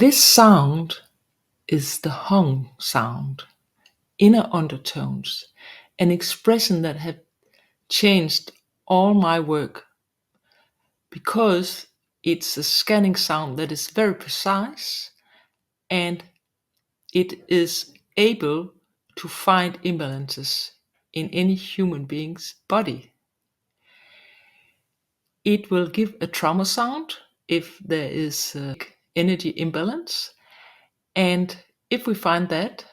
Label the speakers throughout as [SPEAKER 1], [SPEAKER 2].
[SPEAKER 1] This sound is the hung sound, inner undertones, an expression that have changed all my work because it's a scanning sound that is very precise and it is able to find imbalances in any human being's body. It will give a trauma sound if there is energy imbalance. And if we find that,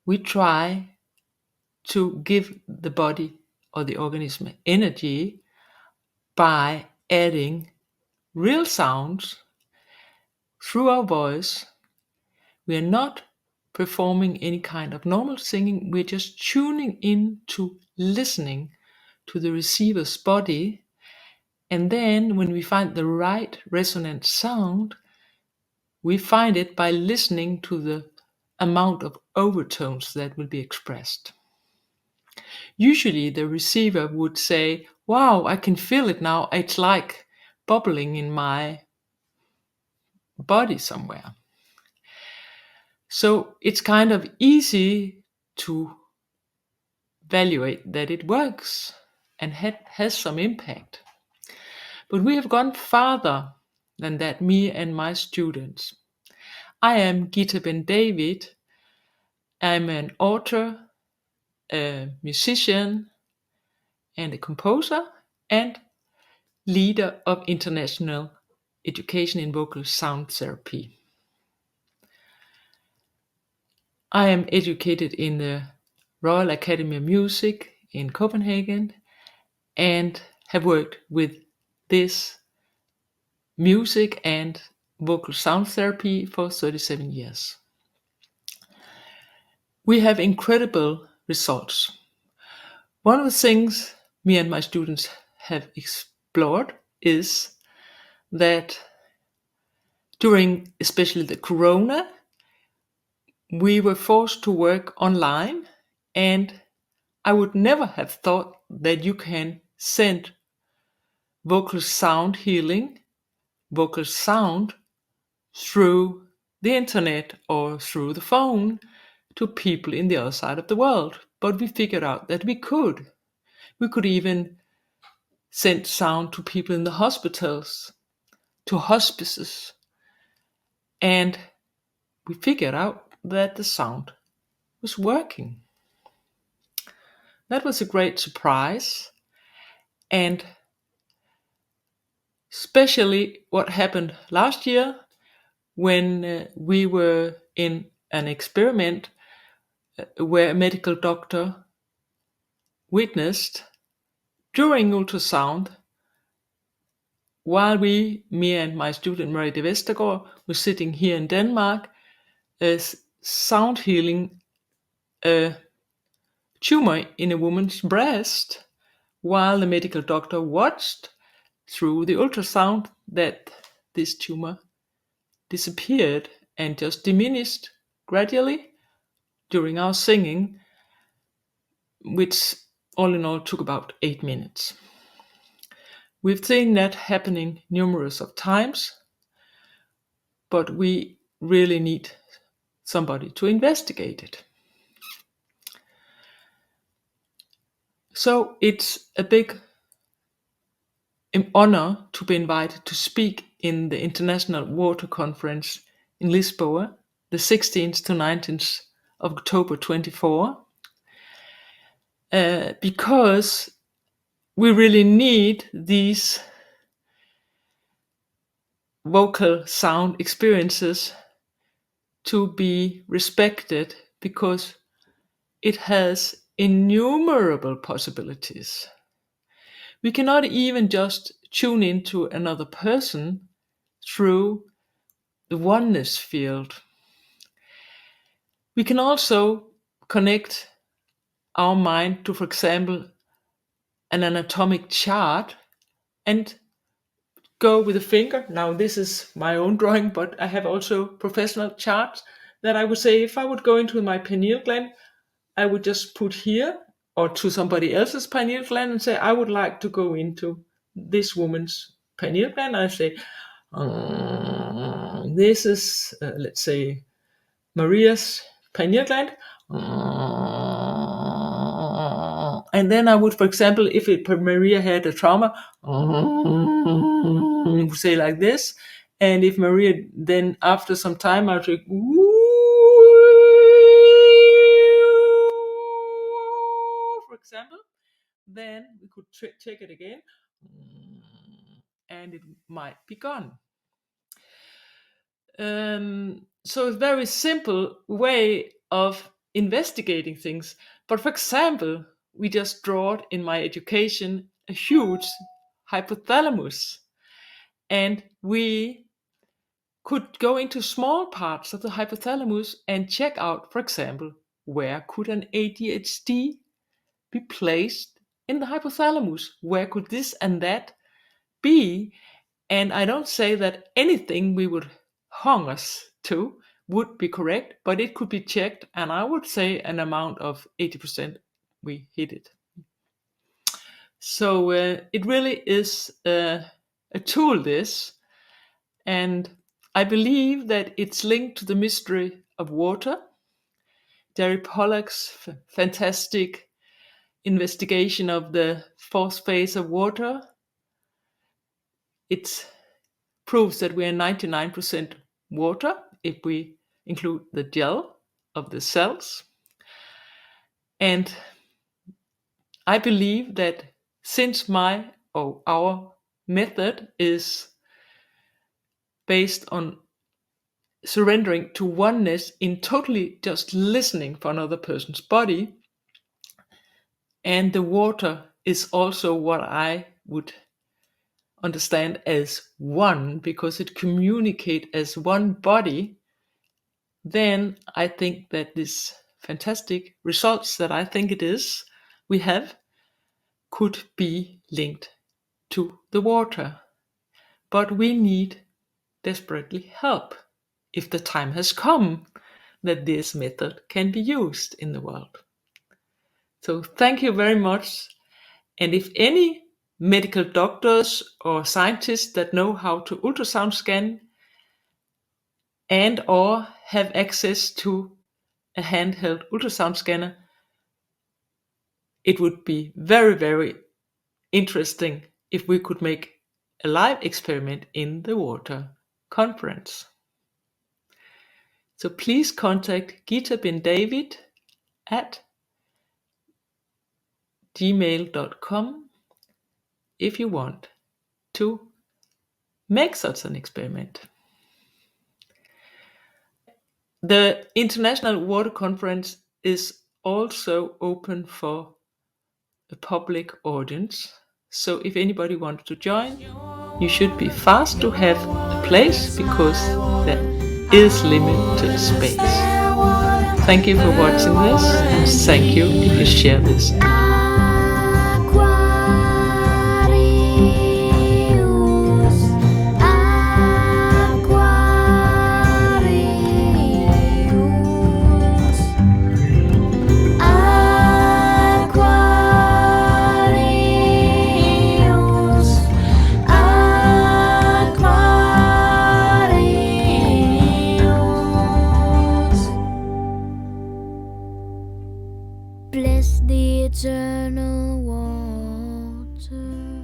[SPEAKER 1] we try to give the body or the organism energy by adding real sounds through our voice. We are not performing any kind of normal singing, we're just tuning in to listening to the receiver's body. And then when we find the right resonant sound, we find it by listening to the amount of overtones that will be expressed. Usually the receiver would say, "Wow, I can feel it now. It's like bubbling in my body somewhere." So it's kind of easy to evaluate that it works and has some impact. But we have gone farther than that, me and my students. I am Gita Ben David. I'm an author, a musician, and a composer, and leader of international education in vocal sound therapy. I am educated in the Royal Academy of Music in Copenhagen and have worked with this music and vocal sound therapy for 37 years. We have incredible results. One of the things me and my students have explored is that during especially the corona, we were forced to work online, and I would never have thought that you can send vocal sound healing, vocal sound through the internet or through the phone to people in the other side of the world. But we figured out that we could. We could even send sound to people in the hospitals, to hospices. And we figured out that the sound was working. That was a great surprise. And especially what happened last year when we were in an experiment where a medical doctor witnessed during ultrasound, while me and my student Marie de Vestergaard, were sitting here in Denmark, sound healing a tumor in a woman's breast, while the medical doctor watched through the ultrasound that this tumor disappeared and just diminished gradually during our singing, which all in all took about 8 minutes. We've seen that happening numerous of times, but we really need somebody to investigate it. So it's a big honor to be invited to speak in the International Water Conference in Lisboa, the 16th to 19th of October 24, because we really need these vocal sound experiences to be respected, because it has innumerable possibilities. We cannot even just tune into another person through the oneness field. We can also connect our mind to, for example, an anatomic chart and go with a finger. Now, this is my own drawing, but I have also professional charts that I would say, if I would go into my pineal gland, I would just put here or to somebody else's pineal gland and say, I would like to go into this woman's pineal gland. I say, this is, let's say, Maria's pineal gland. And then I would, for example, if Maria had a trauma, would say like this. And if Maria then, after some time, I would say, for example, then we could check it again, and it might be gone. So it's a very simple way of investigating things. But for example, we just drawed in my education a huge hypothalamus, and we could go into small parts of the hypothalamus and check out, for example, where could an ADHD be placed in the hypothalamus? Where could this and that be? And I don't say that anything we would hung us to would be correct, but it could be checked, and I would say an amount of 80% we hit it. So it really is a tool, this, and I believe that it's linked to the mystery of water. Jerry Pollack's fantastic investigation of the fourth phase of water. It proves that we are 99% water if we include the gel of the cells. And I believe that since our method is based on surrendering to oneness in totally just listening for another person's body, and the water is also what I would understand as one, because it communicates as one body, then I think that this fantastic results that I think it is we have could be linked to the water. But we need desperately help if the time has come that this method can be used in the world. So thank you very much. And if any medical doctors or scientists that know how to ultrasound scan and or have access to a handheld ultrasound scanner, it would be very, very interesting if we could make a live experiment in the water conference. So please contact Gita bin David at gmail.com if you want to make such an experiment. The International Water Conference is also open for a public audience. So if anybody wants to join, you should be fast to have a place because there is limited space. Thank you for watching this, and thank you if you share this.
[SPEAKER 2] Bless the eternal water.